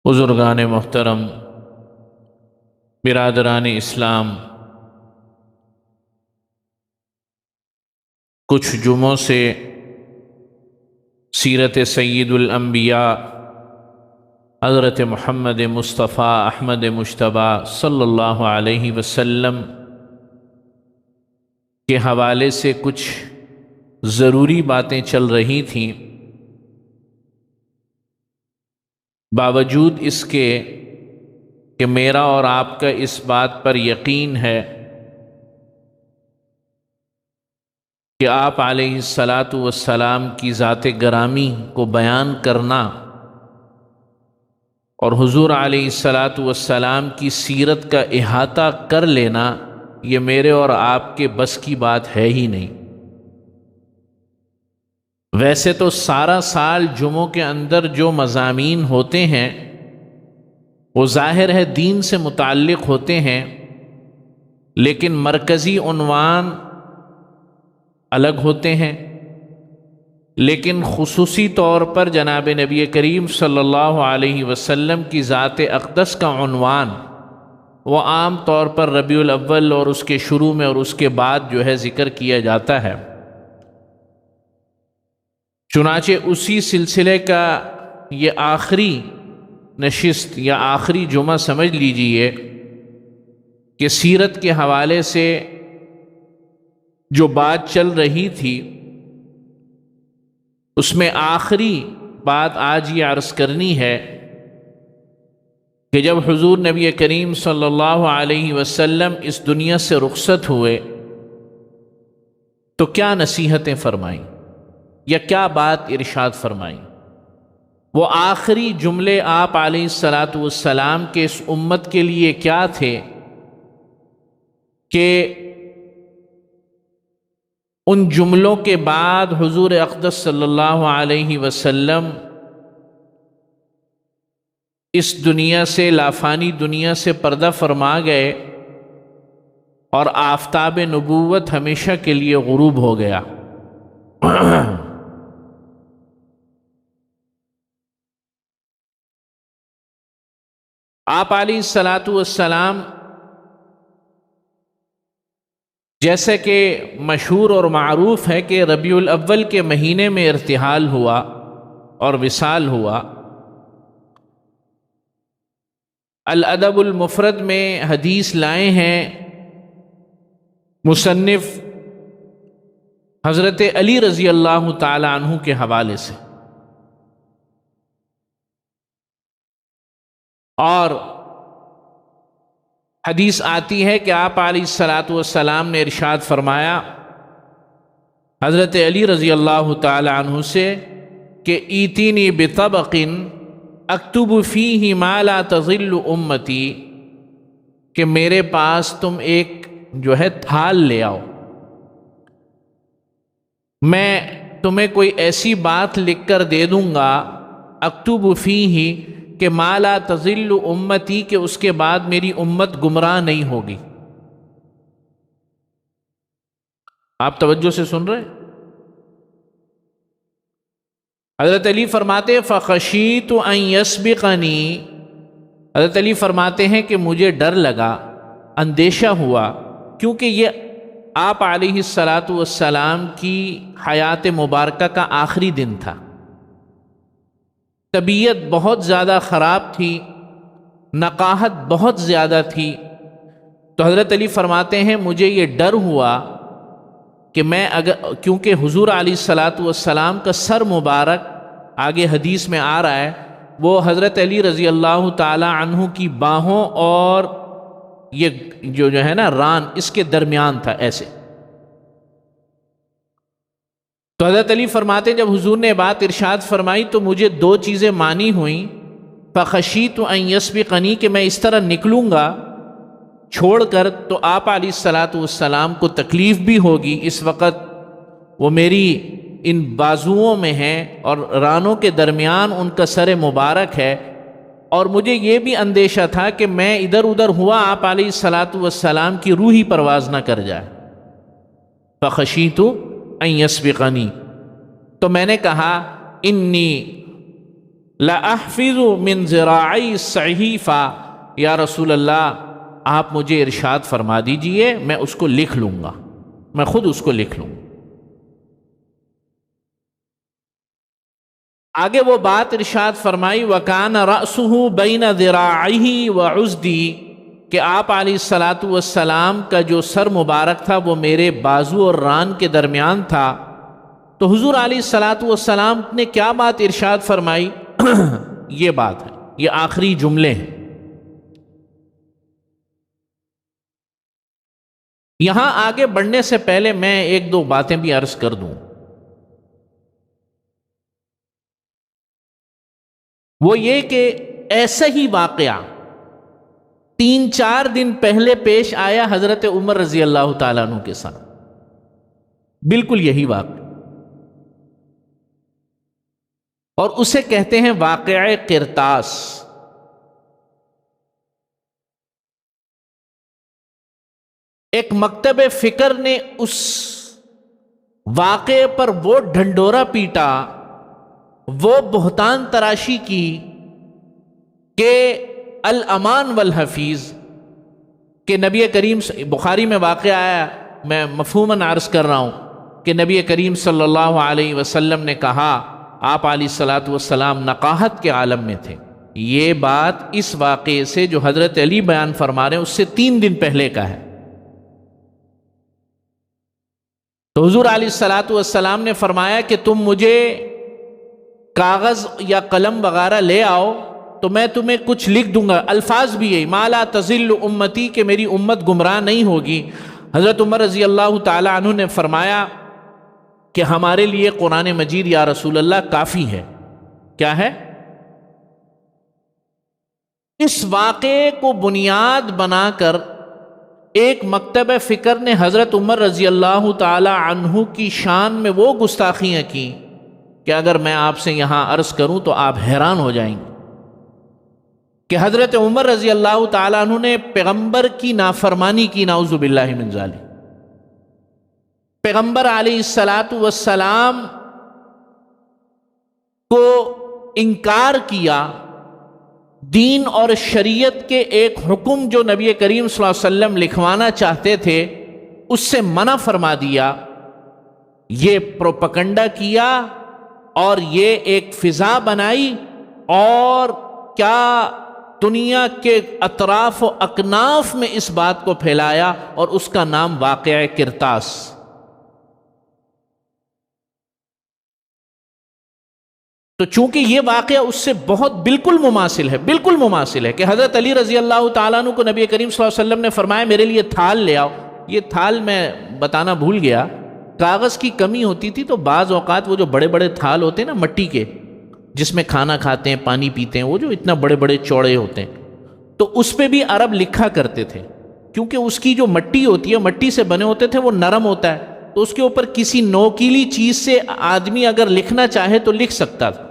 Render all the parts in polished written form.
بزرگان محترم، برادران اسلام، کچھ جمعوں سے سیرت سید الانبیاء حضرت محمد مصطفیٰ احمد مجتبیٰ صلی اللہ علیہ وسلم کے حوالے سے کچھ ضروری باتیں چل رہی تھیں، باوجود اس کے کہ میرا اور آپ کا اس بات پر یقین ہے کہ آپ علیہ الصلاۃ والسلام کی ذات گرامی کو بیان کرنا اور حضور علیہ الصلاۃ والسلام کی سیرت کا احاطہ کر لینا یہ میرے اور آپ کے بس کی بات ہے ہی نہیں۔ ویسے تو سارا سال جمعوں کے اندر جو مضامین ہوتے ہیں وہ ظاہر ہے دین سے متعلق ہوتے ہیں، لیکن مرکزی عنوان الگ ہوتے ہیں۔ لیکن خصوصی طور پر جناب نبی کریم صلی اللہ علیہ وسلم کی ذات اقدس کا عنوان وہ عام طور پر ربیع الاول اور اس کے شروع میں اور اس کے بعد جو ہے ذکر کیا جاتا ہے۔ چنانچہ اسی سلسلے کا یہ آخری نشست یا آخری جمعہ سمجھ لیجئے کہ سیرت کے حوالے سے جو بات چل رہی تھی اس میں آخری بات آج یہ عرض کرنی ہے کہ جب حضور نبی کریم صلی اللہ علیہ وسلم اس دنیا سے رخصت ہوئے تو کیا نصیحتیں فرمائیں یا کیا بات ارشاد فرمائیں؟ وہ آخری جملے آپ علیہ الصلاۃ والسلام کے اس امت کے لیے کیا تھے کہ ان جملوں کے بعد حضور اقدس صلی اللہ علیہ وسلم اس دنیا سے لافانی دنیا سے پردہ فرما گئے اور آفتاب نبوت ہمیشہ کے لیے غروب ہو گیا۔ آپ علیہ الصلاۃ والسلام جیسے کہ مشہور اور معروف ہے کہ ربیع الاول کے مہینے میں ارتحال ہوا اور وصال ہوا۔ الادب المفرد میں حدیث لائے ہیں مصنف حضرت علی رضی اللہ تعالی عنہ کے حوالے سے، اور حدیث آتی ہے کہ آپ علیہ الصلاۃ والسلام نے ارشاد فرمایا حضرت علی رضی اللہ تعالی عنہ سے کہ ایتینی بطبق اکتب فیہ ما لا تضل امتی، کہ میرے پاس تم ایک جو ہے تھال لے آؤ، میں تمہیں کوئی ایسی بات لکھ کر دے دوں گا اکتب فیہ کہ ما لا تضل امتی، کہ اس کے بعد میری امت گمراہ نہیں ہوگی۔ آپ توجہ سے سن رہے؟ حضرت علی فرماتے فخشیت ان یسبقنی، حضرت علی فرماتے ہیں کہ مجھے ڈر لگا، اندیشہ ہوا، کیونکہ یہ آپ علیہ الصلاۃ والسلام کی حیات مبارکہ کا آخری دن تھا، طبیعت بہت زیادہ خراب تھی، نقاہت بہت زیادہ تھی، تو حضرت علی فرماتے ہیں مجھے یہ ڈر ہوا کہ کیونکہ حضور علیہ الصلاۃ والسلام کا سر مبارک آگے حدیث میں آ رہا ہے وہ حضرت علی رضی اللہ تعالی عنہ کی باہوں اور یہ جو ہے نا ران اس کے درمیان تھا ایسے۔ تو حضرت علی فرماتے ہیں جب حضور نے بات ارشاد فرمائی تو مجھے دو چیزیں مانی ہوئیں، فخشیت ان یسبقنی، کہ میں اس طرح نکلوں گا چھوڑ کر تو آپ علیہ الصلاۃ والسلام کو تکلیف بھی ہوگی، اس وقت وہ میری ان بازوؤں میں ہیں اور رانوں کے درمیان ان کا سر مبارک ہے، اور مجھے یہ بھی اندیشہ تھا کہ میں ادھر ادھر ہوا آپ علیہ الصلاۃ والسلام کی روح ہی پرواز نہ کر جائے۔ فخشیت ان یسبقنی، تو میں نے کہا انی لاحفظ من ذراعی الصحیفہ، یا رسول اللہ آپ مجھے ارشاد فرما دیجئے، میں اس کو لکھ لوں گا، میں خود اس کو لکھ لوں گا۔ آگے وہ بات ارشاد فرمائی وَكَانَ رَأْسُهُ بَيْنَ ذِرَاعِهِ وَعُزْدِي، کہ آپ علیہ الصلاۃ والسلام کا جو سر مبارک تھا وہ میرے بازو اور ران کے درمیان تھا۔ تو حضور علیہ الصلاۃ والسلام نے کیا بات ارشاد فرمائی؟ یہ بات ہے، یہ آخری جملے ہیں۔ یہاں آگے بڑھنے سے پہلے میں ایک دو باتیں بھی عرض کر دوں۔ وہ یہ کہ ایسا ہی واقعہ 3-4 دن پہلے پیش آیا حضرت عمر رضی اللہ تعالیٰ عنہ کے ساتھ، بالکل یہی واقعہ، اور اسے کہتے ہیں واقعہ قرطاس۔ ایک مکتب فکر نے اس واقعے پر وہ ڈھنڈورا پیٹا، وہ بہتان تراشی کی کہ الامان والحفیظ، کہ نبی کریم، بخاری میں واقعہ آیا، میں مفہوماً عرض کر رہا ہوں کہ نبی کریم صلی اللہ علیہ وسلم نے کہا، آپ علیہ الصلاۃ والسلام نقاہت کے عالم میں تھے۔ یہ بات اس واقعے سے جو حضرت علی بیان فرما رہے ہیں اس سے 3 دن پہلے کا ہے۔ تو حضور علیہ الصلاۃ والسلام نے فرمایا کہ تم مجھے کاغذ یا قلم وغیرہ لے آؤ تو میں تمہیں کچھ لکھ دوں گا۔ الفاظ بھی یہی، ما لا تضل امتی، کہ میری امت گمراہ نہیں ہوگی۔ حضرت عمر رضی اللہ تعالی عنہ نے فرمایا کہ ہمارے لیے قرآن مجید یا رسول اللہ کافی ہے۔ کیا ہے؟ اس واقعے کو بنیاد بنا کر ایک مکتب فکر نے حضرت عمر رضی اللہ تعالی عنہ کی شان میں وہ گستاخیاں کی کہ اگر میں آپ سے یہاں عرض کروں تو آپ حیران ہو جائیں گے، کہ حضرت عمر رضی اللہ تعالیٰ عنہ نے پیغمبر کی نافرمانی کی، نعوذ باللہ من ذالک۔ پیغمبر علیہ الصلاۃ والسلام کو انکار کیا، دین اور شریعت کے ایک حکم جو نبی کریم صلی اللہ علیہ وسلم لکھوانا چاہتے تھے اس سے منع فرما دیا، یہ پروپیگنڈا کیا اور یہ ایک فضا بنائی، اور کیا دنیا کے اطراف و اکناف میں اس بات کو پھیلایا، اور اس کا نام واقعہ قرطاس۔ تو چونکہ یہ واقعہ اس سے بہت بالکل مماثل ہے، بالکل مماثل ہے، کہ حضرت علی رضی اللہ تعالیٰ عنہ کو نبی کریم صلی اللہ علیہ وسلم نے فرمایا میرے لیے تھال لے آؤ۔ یہ تھال میں بتانا بھول گیا، کاغذ کی کمی ہوتی تھی تو بعض اوقات وہ جو بڑے بڑے تھال ہوتے ہیں نا مٹی کے، جس میں کھانا کھاتے ہیں، پانی پیتے ہیں، وہ جو اتنا بڑے بڑے چوڑے ہوتے ہیں، تو اس پہ بھی عرب لکھا کرتے تھے، کیونکہ اس کی جو مٹی ہوتی ہے، مٹی سے بنے ہوتے تھے، وہ نرم ہوتا ہے، تو اس کے اوپر کسی نوکیلی چیز سے آدمی اگر لکھنا چاہے تو لکھ سکتا تھا۔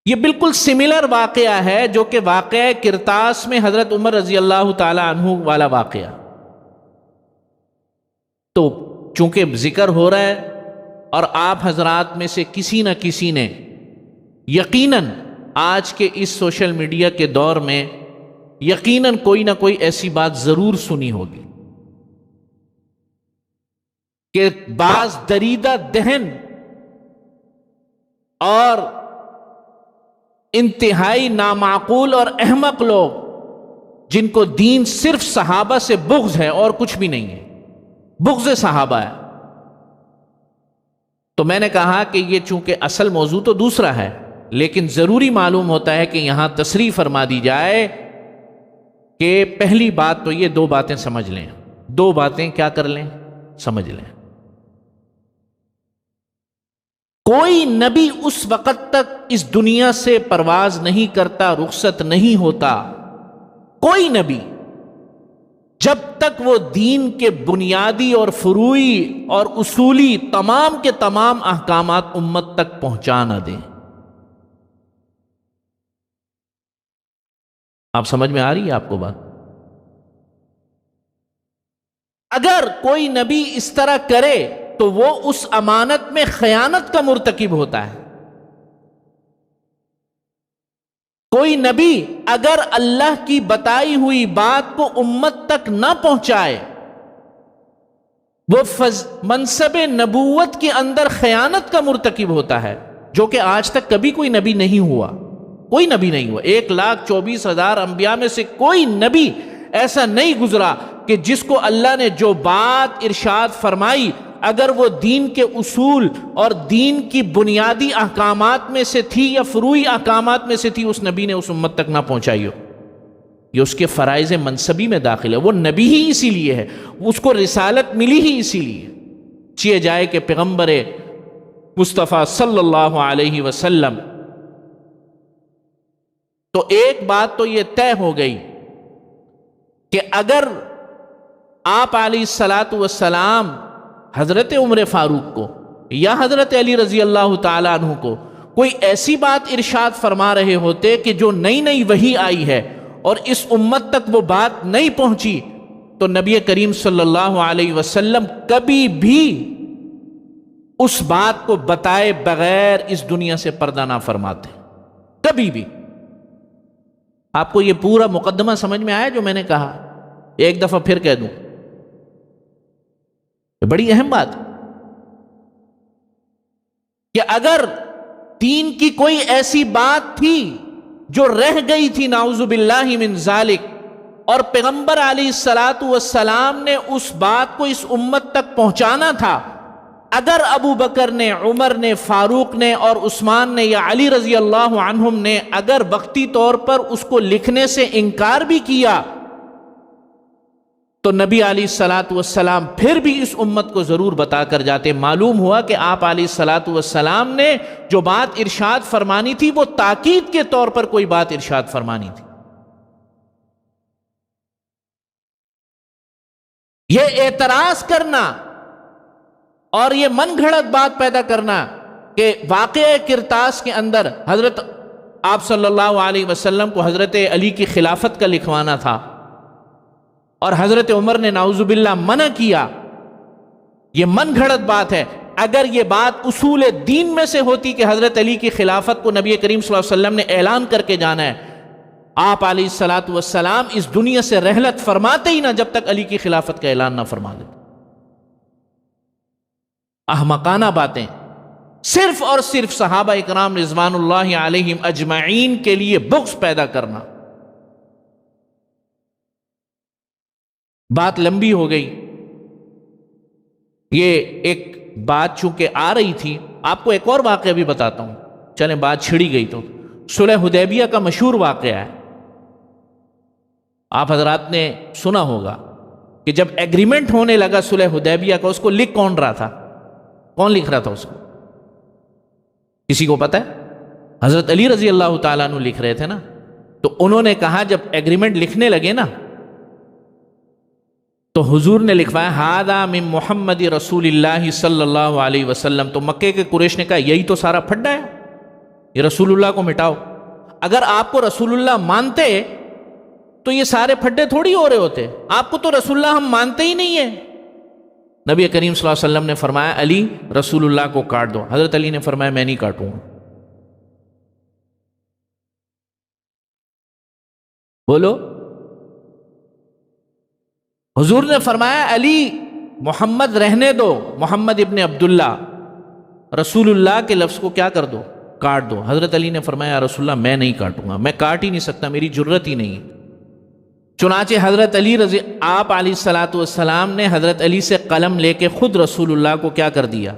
یہ بالکل سملر واقعہ ہے جو کہ واقعہ قرطاس میں حضرت عمر رضی اللہ تعالی عنہ والا واقعہ۔ تو چونکہ ذکر ہو رہا ہے اور آپ حضرات میں سے کسی نہ کسی نے یقیناً آج کے اس سوشل میڈیا کے دور میں یقیناً کوئی نہ کوئی ایسی بات ضرور سنی ہوگی کہ بعض دریدہ دہن اور انتہائی نامعقول اور احمق لوگ، جن کو دین صرف صحابہ سے بغض ہے اور کچھ بھی نہیں ہے، بغض صحابہ ہے، تو میں نے کہا کہ یہ چونکہ اصل موضوع تو دوسرا ہے، لیکن ضروری معلوم ہوتا ہے کہ یہاں تصریح فرما دی جائے کہ پہلی بات تو یہ 2 باتیں سمجھ لیں، 2 باتیں کیا کر لیں، سمجھ لیں۔ کوئی نبی اس وقت تک اس دنیا سے پرواز نہیں کرتا، رخصت نہیں ہوتا، کوئی نبی، جب تک وہ دین کے بنیادی اور فروعی اور اصولی تمام کے تمام احکامات امت تک پہنچا نہ دیں۔ آپ سمجھ میں آ رہی ہے آپ کو بات؟ اگر کوئی نبی اس طرح کرے تو وہ اس امانت میں خیانت کا مرتکب ہوتا ہے. کوئی نبی اگر اللہ کی بتائی ہوئی بات کو امت تک نہ پہنچائے وہ منصب نبوت کے اندر خیانت کا مرتکب ہوتا ہے، جو کہ آج تک کبھی کوئی نبی نہیں ہوا. کوئی نبی نہیں ہوا. 1,24,000 انبیاء میں سے کوئی نبی ایسا نہیں گزرا کہ جس کو اللہ نے جو بات ارشاد فرمائی اگر وہ دین کے اصول اور دین کی بنیادی احکامات میں سے تھی یا فروعی احکامات میں سے تھی، اس نبی نے اس امت تک نہ پہنچائی ہو. یہ اس کے فرائض منصبی میں داخل ہے. وہ نبی ہی اسی لیے ہے، اس کو رسالت ملی ہی اسی لیے چیے جائے کہ پیغمبر مصطفیٰ صلی اللہ علیہ وسلم. تو ایک بات تو یہ طے ہو گئی کہ اگر آپ علیہ الصلاۃ والسلام حضرت عمر فاروق کو یا حضرت علی رضی اللہ تعالیٰ عنہ کو کوئی ایسی بات ارشاد فرما رہے ہوتے کہ جو نئی نئی وحی آئی ہے اور اس امت تک وہ بات نہیں پہنچی، تو نبی کریم صلی اللہ علیہ وسلم کبھی بھی اس بات کو بتائے بغیر اس دنیا سے پردہ نہ فرماتے. کبھی بھی. آپ کو یہ پورا مقدمہ سمجھ میں آیا جو میں نے کہا؟ ایک دفعہ پھر کہہ دوں، یہ بڑی اہم بات ہے کہ اگر دین کی کوئی ایسی بات تھی جو رہ گئی تھی نعوذ باللہ من ذالک، اور پیغمبر علیہ الصلاۃ والسلام نے اس بات کو اس امت تک پہنچانا تھا، اگر ابو بکر نے، عمر نے، فاروق نے اور عثمان نے یا علی رضی اللہ عنہم نے اگر وقتی طور پر اس کو لکھنے سے انکار بھی کیا تو نبی علیہ الصلاۃ والسلام پھر بھی اس امت کو ضرور بتا کر جاتے. معلوم ہوا کہ آپ علیہ الصلاۃ والسلام نے جو بات ارشاد فرمانی تھی وہ تاکید کے طور پر کوئی بات ارشاد فرمانی تھی. یہ اعتراض کرنا اور یہ من گھڑت بات پیدا کرنا کہ واقعہ کرتاس کے اندر حضرت آپ صلی اللہ علیہ وسلم کو حضرت علی کی خلافت کا لکھوانا تھا اور حضرت عمر نے نعوذ باللہ منع کیا، یہ من گھڑت بات ہے. اگر یہ بات اصول دین میں سے ہوتی کہ حضرت علی کی خلافت کو نبی کریم صلی اللہ علیہ وسلم نے اعلان کر کے جانا ہے، آپ علیہ الصلاۃ والسلام اس دنیا سے رحلت فرماتے ہی نہ جب تک علی کی خلافت کا اعلان نہ فرما دیتے. احمقانہ باتیں صرف اور صرف صحابہ اکرام رضوان اللہ علیہم اجمعین کے لیے بغض پیدا کرنا. بات لمبی ہو گئی. یہ ایک بات چونکہ آ رہی تھی، آپ کو ایک اور واقعہ بھی بتاتا ہوں. چلیں بات چھڑی گئی تو صلح حدیبیہ کا مشہور واقعہ ہے. آپ حضرات نے سنا ہوگا کہ جب ایگریمنٹ ہونے لگا صلح حدیبیہ کا، اس کو لکھ کون رہا تھا؟ کون لکھ رہا تھا اس کو؟ کسی کو پتہ ہے؟ حضرت علی رضی اللہ تعالیٰ عنہ لکھ رہے تھے نا. تو انہوں نے کہا جب ایگریمنٹ لکھنے لگے نا تو حضور نے لکھوایا ہذا من محمد رسول اللہ صلی اللہ علیہ وسلم. تو مکے کے قریش نے کہا یہی تو سارا پھڈا ہے، یہ رسول اللہ کو مٹاؤ. اگر آپ کو رسول اللہ مانتے تو یہ سارے پھڈے تھوڑی ہو رہے ہوتے. آپ کو تو رسول اللہ ہم مانتے ہی نہیں ہیں. نبی کریم صلی اللہ علیہ وسلم نے فرمایا علی رسول اللہ کو کاٹ دو. حضرت علی نے فرمایا میں نہیں کاٹوں گا. بولو. حضور نے فرمایا علی محمد رہنے دو، محمد ابن عبداللہ، رسول اللہ کے لفظ کو کیا کر دو؟ کاٹ دو. حضرت علی نے فرمایا رسول اللہ میں نہیں کاٹوں گا، میں کاٹ ہی نہیں سکتا، میری جرت ہی نہیں. چنانچہ حضرت علی رضی آپ علیہ الصلاۃ والسلام نے حضرت علی سے قلم لے کے خود رسول اللہ کو کیا کر دیا؟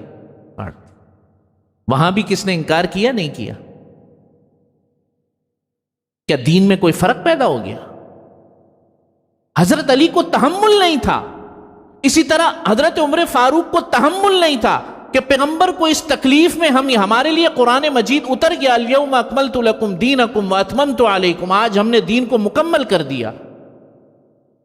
کاٹ. وہاں بھی کس نے انکار کیا؟ نہیں کیا. کیا دین میں کوئی فرق پیدا ہو گیا؟ حضرت علی کو تحمل نہیں تھا. اسی طرح حضرت عمر فاروق کو تحمل نہیں تھا کہ پیغمبر کو اس تکلیف میں ہمارے لیے قرآن مجید اتر گیا الیوم اکملت لکم دینکم واتممت علیکم، آج ہم نے دین کو مکمل کر دیا.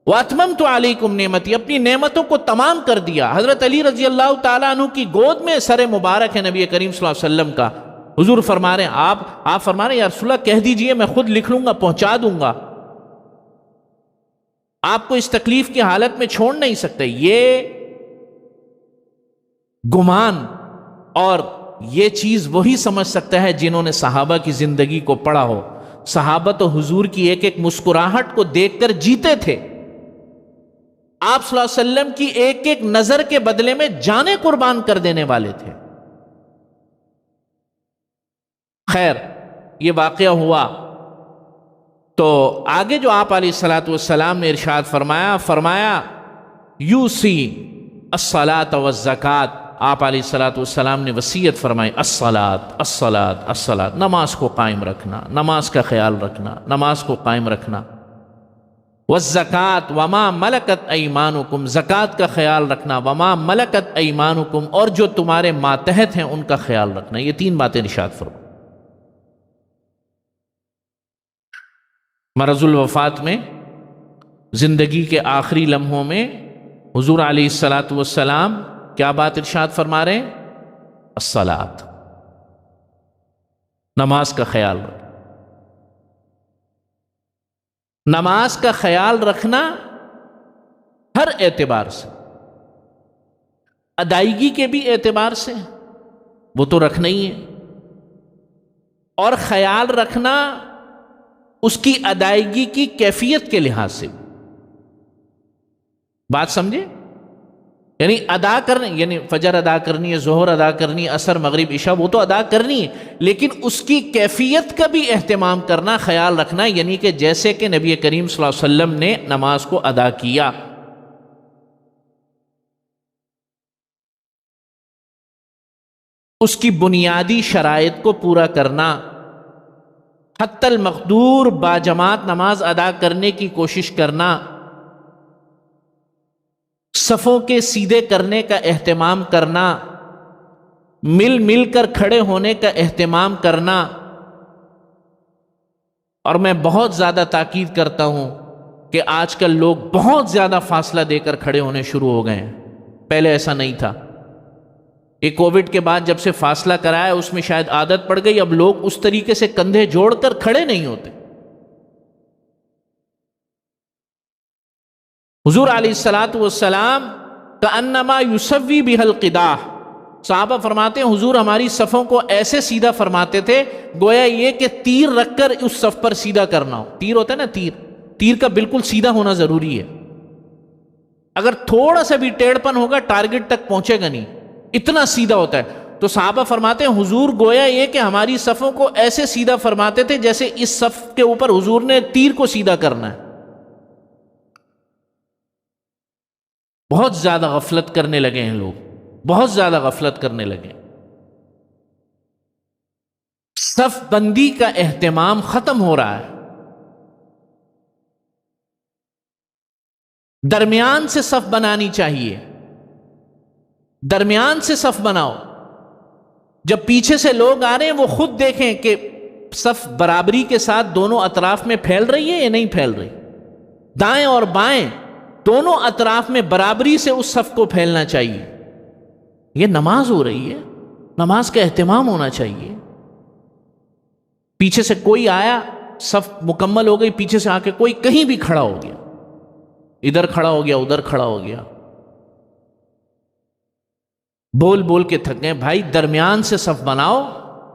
واتممت علیکم نعمتی، اپنی نعمتوں کو تمام کر دیا. حضرت علی رضی اللہ تعالیٰ عنہ کی گود میں سر مبارک ہے نبی کریم صلی اللہ علیہ وسلم کا. حضور فرما رہے ہیں آپ فرما رہے ہیں یا رسول اللہ کہہ دیجئے میں خود لکھ لوں گا، پہنچا دوں گا. آپ کو اس تکلیف کی حالت میں چھوڑ نہیں سکتے. یہ گمان اور یہ چیز وہی سمجھ سکتا ہے جنہوں نے صحابہ کی زندگی کو پڑھا ہو. صحابہ تو حضور کی ایک ایک مسکراہٹ کو دیکھ کر جیتے تھے. آپ صلی اللہ علیہ وسلم کی ایک ایک نظر کے بدلے میں جانیں قربان کر دینے والے تھے. خیر یہ واقعہ ہوا تو آگے جو آپ علیہ الصلوۃ والسلام نے ارشاد فرمایا یوسی الصلاۃ والزکات. آپ علیہ الصلوۃ والسلام نے وصیت فرمائی الصلاۃ، نماز کو قائم رکھنا، نماز کا خیال رکھنا، نماز کو قائم رکھنا. والزکات وما ملکت ایمانکم، زکات کا خیال رکھنا. وما ملکت ایمانکم، اور جو تمہارے ماتحت ہیں ان کا خیال رکھنا. یہ تین باتیں ارشاد فرمائی. مرض الوفات میں، زندگی کے آخری لمحوں میں حضور علیہ الصلوۃ والسلام کیا بات ارشاد فرما رہے ہیں؟ الصلاۃ، نماز کا خیال رکھنا. نماز کا خیال رکھنا ہر اعتبار سے، ادائیگی کے بھی اعتبار سے وہ تو رکھنا ہی ہے، اور خیال رکھنا اس کی ادائیگی کی کیفیت کے لحاظ سے. بات سمجھے؟ یعنی ادا کرنے، یعنی فجر ادا کرنی ہے، ظہر ادا کرنی ہے، عصر مغرب عشاء وہ تو ادا کرنی ہے، لیکن اس کی کیفیت کا بھی اہتمام کرنا، خیال رکھنا. یعنی کہ جیسے کہ نبی کریم صلی اللہ علیہ وسلم نے نماز کو ادا کیا. اس کی بنیادی شرائط کو پورا کرنا، حتی المقدور باجماعت نماز ادا کرنے کی کوشش کرنا، صفوں کے سیدھے کرنے کا اہتمام کرنا، مل مل کر کھڑے ہونے کا اہتمام کرنا. اور میں بہت زیادہ تاکید کرتا ہوں کہ آج کل لوگ بہت زیادہ فاصلہ دے کر کھڑے ہونے شروع ہو گئے ہیں. پہلے ایسا نہیں تھا. یہ کووڈ کے بعد جب سے فاصلہ کرایا اس میں شاید عادت پڑ گئی، اب لوگ اس طریقے سے کندھے جوڑ کر کھڑے نہیں ہوتے. حضور علیہ الصلوۃ والسلام کأنما یسوی بہ القداح، صحابہ فرماتے ہیں حضور ہماری صفوں کو ایسے سیدھا فرماتے تھے گویا یہ کہ تیر رکھ کر اس صف پر سیدھا کرنا ہو. تیر ہوتا ہے نا، تیر کا بالکل سیدھا ہونا ضروری ہے. اگر تھوڑا سا بھی ٹیڑھپن ہوگا ٹارگٹ تک پہنچے گا نہیں، اتنا سیدھا ہوتا ہے. تو صحابہ فرماتے ہیں حضور گویا یہ کہ ہماری صفوں کو ایسے سیدھا فرماتے تھے جیسے اس صف کے اوپر حضور نے تیر کو سیدھا کرنا ہے. بہت زیادہ غفلت کرنے لگے ہیں لوگ، بہت زیادہ غفلت کرنے لگے. صف بندی کا اہتمام ختم ہو رہا ہے. درمیان سے صف بنانی چاہیے، درمیان سے صف بناؤ. جب پیچھے سے لوگ آ رہے ہیں وہ خود دیکھیں کہ صف برابری کے ساتھ دونوں اطراف میں پھیل رہی ہے یا نہیں پھیل رہی. دائیں اور بائیں دونوں اطراف میں برابری سے اس صف کو پھیلنا چاہیے. یہ نماز ہو رہی ہے، نماز کا اہتمام ہونا چاہیے. پیچھے سے کوئی آیا، صف مکمل ہو گئی، پیچھے سے آ کے کوئی کہیں بھی کھڑا ہو گیا، ادھر کھڑا ہو گیا ادھر کھڑا ہو گیا، بول بول کے تھک گئے. بھائی درمیان سے صف بناؤ.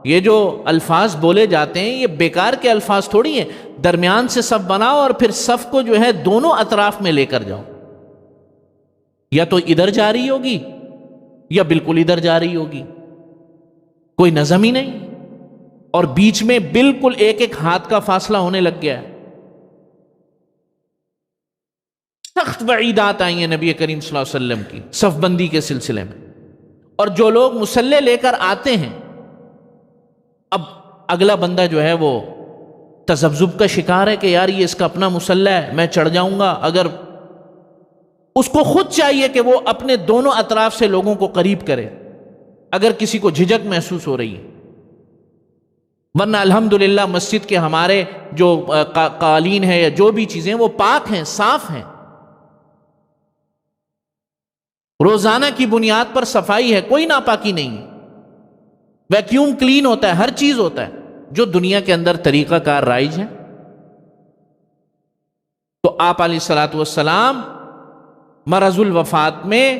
یہ جو الفاظ بولے جاتے ہیں یہ بیکار کے الفاظ تھوڑی ہیں. درمیان سے صف بناؤ اور پھر صف کو جو ہے دونوں اطراف میں لے کر جاؤ. یا تو ادھر جا رہی ہوگی یا بالکل ادھر جا رہی ہوگی، کوئی نظم ہی نہیں. اور بیچ میں بالکل ایک ایک ہاتھ کا فاصلہ ہونے لگ گیا ہے. سخت وعیدات آئی ہیں نبی کریم صلی اللہ علیہ وسلم کی صف بندی کے سلسلے میں. اور جو لوگ مصلی لے کر آتے ہیں، اب اگلا بندہ جو ہے وہ تذبذب کا شکار ہے کہ یار یہ اس کا اپنا مصلی ہے، میں چڑھ جاؤں گا. اگر اس کو خود چاہیے کہ وہ اپنے دونوں اطراف سے لوگوں کو قریب کرے اگر کسی کو جھجک محسوس ہو رہی ہے. ورنہ الحمدللہ مسجد کے ہمارے جو قالین ہے یا جو بھی چیزیں وہ پاک ہیں، صاف ہیں. روزانہ کی بنیاد پر صفائی ہے، کوئی ناپاکی نہیں. ویکیوم کلین ہوتا ہے، ہر چیز ہوتا ہے جو دنیا کے اندر طریقہ کار رائج ہے. تو آپ علیہ الصلوۃ والسلام مرض الوفات میں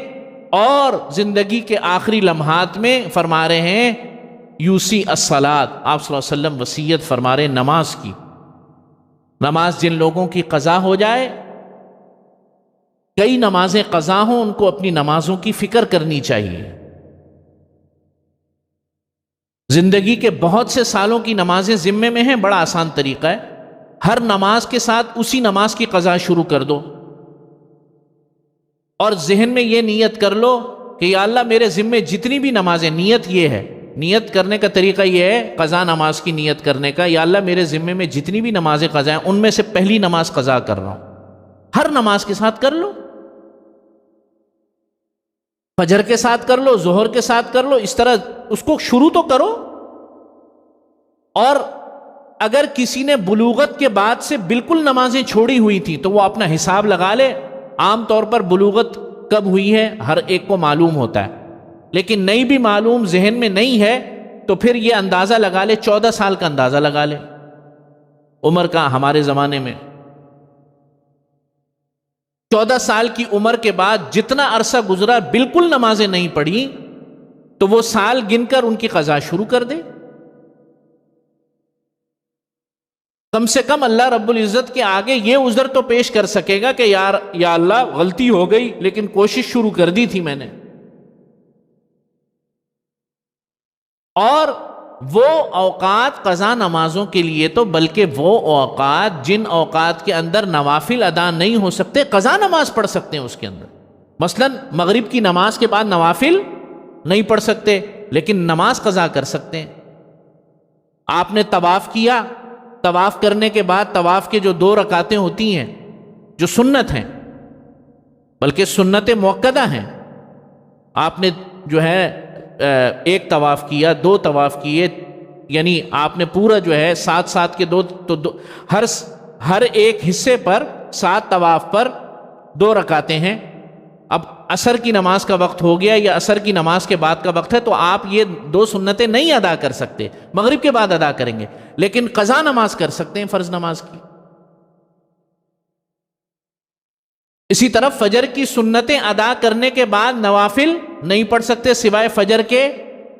اور زندگی کے آخری لمحات میں فرما رہے ہیں یوسی الصلاۃ، آپ صلی اللہ علیہ وسلم وصیت فرما رہے ہیں نماز کی. نماز جن لوگوں کی قضا ہو جائے، کئی نمازیں قضا ہوں، ان کو اپنی نمازوں کی فکر کرنی چاہیے. زندگی کے بہت سے سالوں کی نمازیں ذمے میں ہیں، بڑا آسان طریقہ ہے، ہر نماز کے ساتھ اسی نماز کی قضا شروع کر دو، اور ذہن میں یہ نیت کر لو کہ یا اللہ میرے ذمے جتنی بھی نمازیں، نیت یہ ہے، نیت کرنے کا طریقہ یہ ہے قضا نماز کی نیت کرنے کا، یا اللہ میرے ذمے میں جتنی بھی نمازیں قضا ہیں ان میں سے پہلی نماز قضا کر رہا ہوں. ہر نماز کے ساتھ کر لو، فجر کے ساتھ کر لو، ظہر کے ساتھ کر لو، اس طرح اس کو شروع تو کرو. اور اگر کسی نے بلوغت کے بعد سے بالکل نمازیں چھوڑی ہوئی تھی تو وہ اپنا حساب لگا لے. عام طور پر بلوغت کب ہوئی ہے ہر ایک کو معلوم ہوتا ہے، لیکن نہیں بھی معلوم، ذہن میں نہیں ہے، تو پھر یہ اندازہ لگا لے، 14 سال کا اندازہ لگا لے. عمر کا ہمارے زمانے میں 14 سال کی عمر کے بعد جتنا عرصہ گزرا بالکل نمازیں نہیں پڑھی، تو وہ سال گن کر ان کی قضا شروع کر دے. کم سے کم اللہ رب العزت کے آگے یہ عذر تو پیش کر سکے گا کہ یا اللہ غلطی ہو گئی لیکن کوشش شروع کر دی تھی میں نے. اور وہ اوقات قضا نمازوں کے لیے تو بلکہ وہ اوقات جن اوقات کے اندر نوافل ادا نہیں ہو سکتے، قضا نماز پڑھ سکتے ہیں اس کے اندر. مثلا مغرب کی نماز کے بعد نوافل نہیں پڑھ سکتے لیکن نماز قضا کر سکتے ہیں. آپ نے طواف کیا، طواف کرنے کے بعد طواف کے جو 2 رکعتیں ہوتی ہیں جو سنت ہیں، بلکہ سنت موقدہ ہیں، آپ نے جو ہے ایک طواف کیا، 2 طواف کیے، یعنی آپ نے پورا جو ہے 7 کے 2 تو ہر ایک حصے پر 7 طواف پر 2 رکعتیں ہیں. اب عصر کی نماز کا وقت ہو گیا یا عصر کی نماز کے بعد کا وقت ہے تو آپ یہ 2 سنتیں نہیں ادا کر سکتے، مغرب کے بعد ادا کریں گے، لیکن قضا نماز کر سکتے ہیں فرض نماز کی. اسی طرح فجر کی سنتیں ادا کرنے کے بعد نوافل نہیں پڑھ سکتے سوائے فجر کے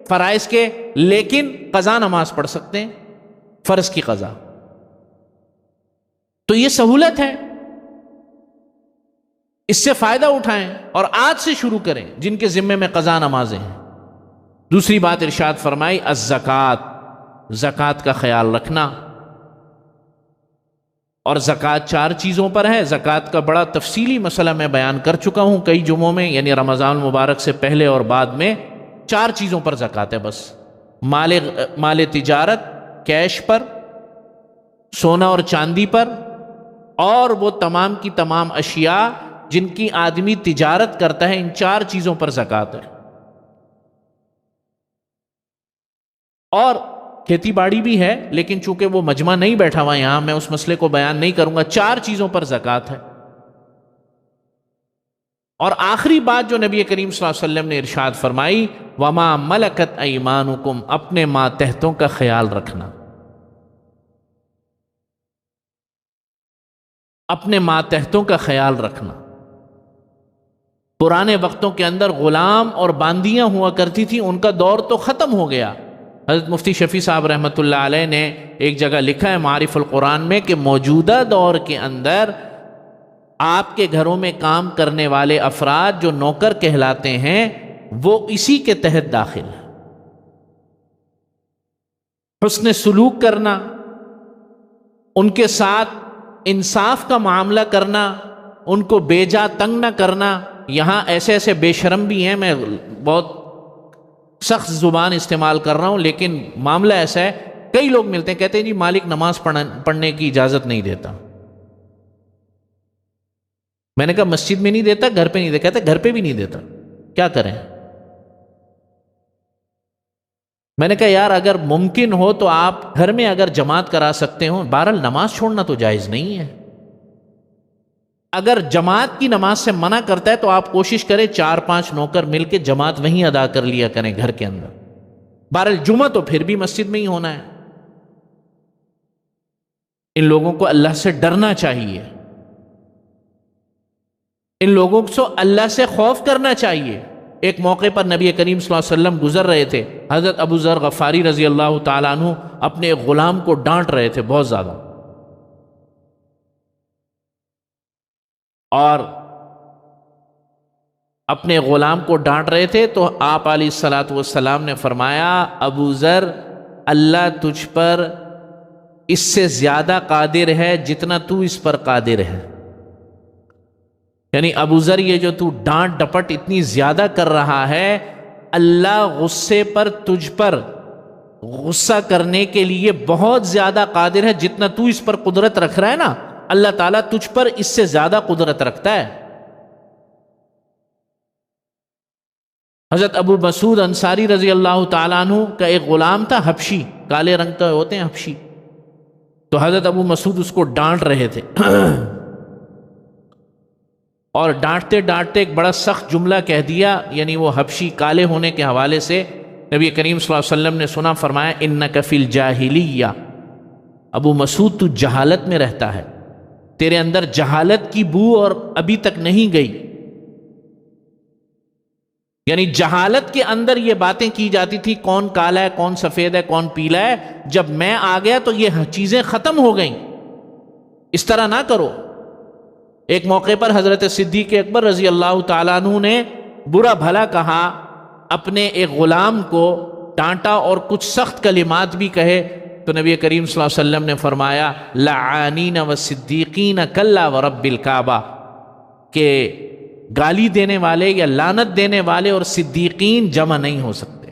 فرائض کے، لیکن قضا نماز پڑھ سکتے ہیں، فرض کی قضا. تو یہ سہولت ہے، اس سے فائدہ اٹھائیں اور آج سے شروع کریں جن کے ذمے میں قضا نمازیں ہیں. دوسری بات ارشاد فرمائی الزکات، زکات کا خیال رکھنا. اور زکات 4 چیزوں پر ہے. زکات کا بڑا تفصیلی مسئلہ میں بیان کر چکا ہوں کئی جمعوں میں، یعنی رمضان المبارک سے پہلے اور بعد میں. 4 چیزوں پر زکات ہے بس: مال تجارت، کیش پر، سونا اور چاندی پر، اور وہ تمام کی تمام اشیاء جن کی آدمی تجارت کرتا ہے، ان 4 چیزوں پر زکات ہے. اور کھیتی باڑی بھی ہے، لیکن چونکہ وہ مجمع نہیں بیٹھا ہوا یہاں، میں اس مسئلے کو بیان نہیں کروں گا. 4 چیزوں پر زکات ہے. اور آخری بات جو نبی کریم صلی اللہ علیہ وسلم نے ارشاد فرمائی، وَمَا مَلَكَتْ أَيْمَانُكُمْ، اپنے ماتحتوں کا خیال رکھنا. اپنے ماتحتوں کا خیال رکھنا. پرانے وقتوں کے اندر غلام اور باندیاں ہوا کرتی تھی، ان کا دور تو ختم ہو گیا. حضرت مفتی شفیع صاحب رحمۃ اللہ علیہ نے ایک جگہ لکھا ہے معارف القرآن میں کہ موجودہ دور کے اندر آپ کے گھروں میں کام کرنے والے افراد جو نوکر کہلاتے ہیں وہ اسی کے تحت داخل ہیں. حسن سلوک کرنا، ان کے ساتھ انصاف کا معاملہ کرنا، ان کو بے جا تنگ نہ کرنا. یہاں ایسے ایسے بے شرم بھی ہیں، میں بہت سخت زبان استعمال کر رہا ہوں لیکن معاملہ ایسا ہے، کئی لوگ ملتے ہیں کہتے ہیں جی مالک نماز پڑھنے کی اجازت نہیں دیتا. میں نے کہا مسجد میں نہیں دیتا، گھر پہ نہیں دیتا. کہتے گھر پہ بھی نہیں دیتا، کیا کریں؟ میں نے کہا یار اگر ممکن ہو تو آپ گھر میں اگر جماعت کرا سکتے ہو، بہرحال نماز چھوڑنا تو جائز نہیں ہے. اگر جماعت کی نماز سے منع کرتا ہے تو آپ کوشش کریں 4-5 نوکر مل کے جماعت وہیں ادا کر لیا کریں گھر کے اندر. بہرحال جمعہ تو پھر بھی مسجد میں ہی ہونا ہے. ان لوگوں کو اللہ سے ڈرنا چاہیے. ان لوگوں کو اللہ سے خوف کرنا چاہیے۔ ایک موقع پر نبی کریم صلی اللہ علیہ وسلم گزر رہے تھے، حضرت ابو ذر غفاری رضی اللہ تعالیٰ عنہ اپنے ایک غلام کو ڈانٹ رہے تھے بہت زیادہ، اور اپنے غلام کو ڈانٹ رہے تھے تو آپ علیہ الصلوۃ والسلام نے فرمایا، ابو ذر، اللہ تجھ پر اس سے زیادہ قادر ہے جتنا تو اس پر قادر ہے۔ یعنی ابو ذر، یہ جو تو ڈانٹ ڈپٹ اتنی زیادہ کر رہا ہے، اللہ غصے پر تجھ پر غصہ کرنے کے لیے بہت زیادہ قادر ہے، جتنا تو اس پر قدرت رکھ رہا ہے نا، اللہ تعالیٰ تجھ پر اس سے زیادہ قدرت رکھتا ہے۔ حضرت ابو مسعود انصاری رضی اللہ تعالیٰ عنہ کا ایک غلام تھا، حبشی، کالے رنگ کا ہوتے ہیں حبشی، تو حضرت ابو مسعود اس کو ڈانٹ رہے تھے اور ڈانٹتے ڈانٹتے ایک بڑا سخت جملہ کہہ دیا، یعنی وہ حبشی کالے ہونے کے حوالے سے نبی کریم صلی اللہ علیہ وسلم نے سنا، فرمایا انک فی الجاہلیہ، ابو مسعود تو جہالت میں رہتا ہے، تیرے اندر جہالت کی بو اور ابھی تک نہیں گئی۔ یعنی جہالت کے اندر یہ باتیں کی جاتی تھی، کون کالا ہے، کون سفید ہے، کون پیلا ہے، جب میں آ گیا تو یہ چیزیں ختم ہو گئیں، اس طرح نہ کرو۔ ایک موقع پر حضرت صدیق اکبر رضی اللہ تعالیٰ عنہ نے برا بھلا کہا، اپنے ایک غلام کو ڈانٹا اور کچھ سخت کلمات بھی کہے، تو نبی کریم صلی اللہ علیہ وسلم نے فرمایا لعانین والصدیقین کلا ورب الکعبہ، کہ گالی دینے والے یا لعنت دینے والے اور صدیقین جمع نہیں ہو سکتے۔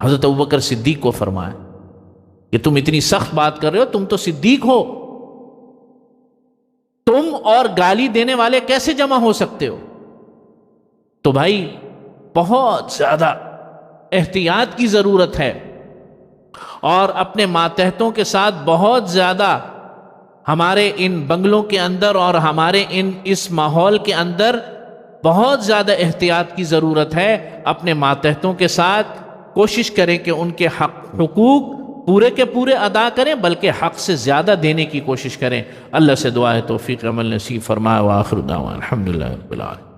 حضرت ابوبکر صدیق کو فرمایا کہ تم اتنی سخت بات کر رہے ہو، تم تو صدیق ہو، تم اور گالی دینے والے کیسے جمع ہو سکتے ہو؟ تو بھائی بہت زیادہ احتیاط کی ضرورت ہے، اور اپنے ماتحتوں کے ساتھ بہت زیادہ، ہمارے ان بنگلوں کے اندر اور ہمارے اس ماحول کے اندر بہت زیادہ احتیاط کی ضرورت ہے۔ اپنے ماتحتوں کے ساتھ کوشش کریں کہ ان کے حقوق پورے کے پورے ادا کریں، بلکہ حق سے زیادہ دینے کی کوشش کریں۔ اللہ سے دعا ہے توفیق عمل نصیب فرمائے، وآخر دعوانا الحمدللہ رب العالمین۔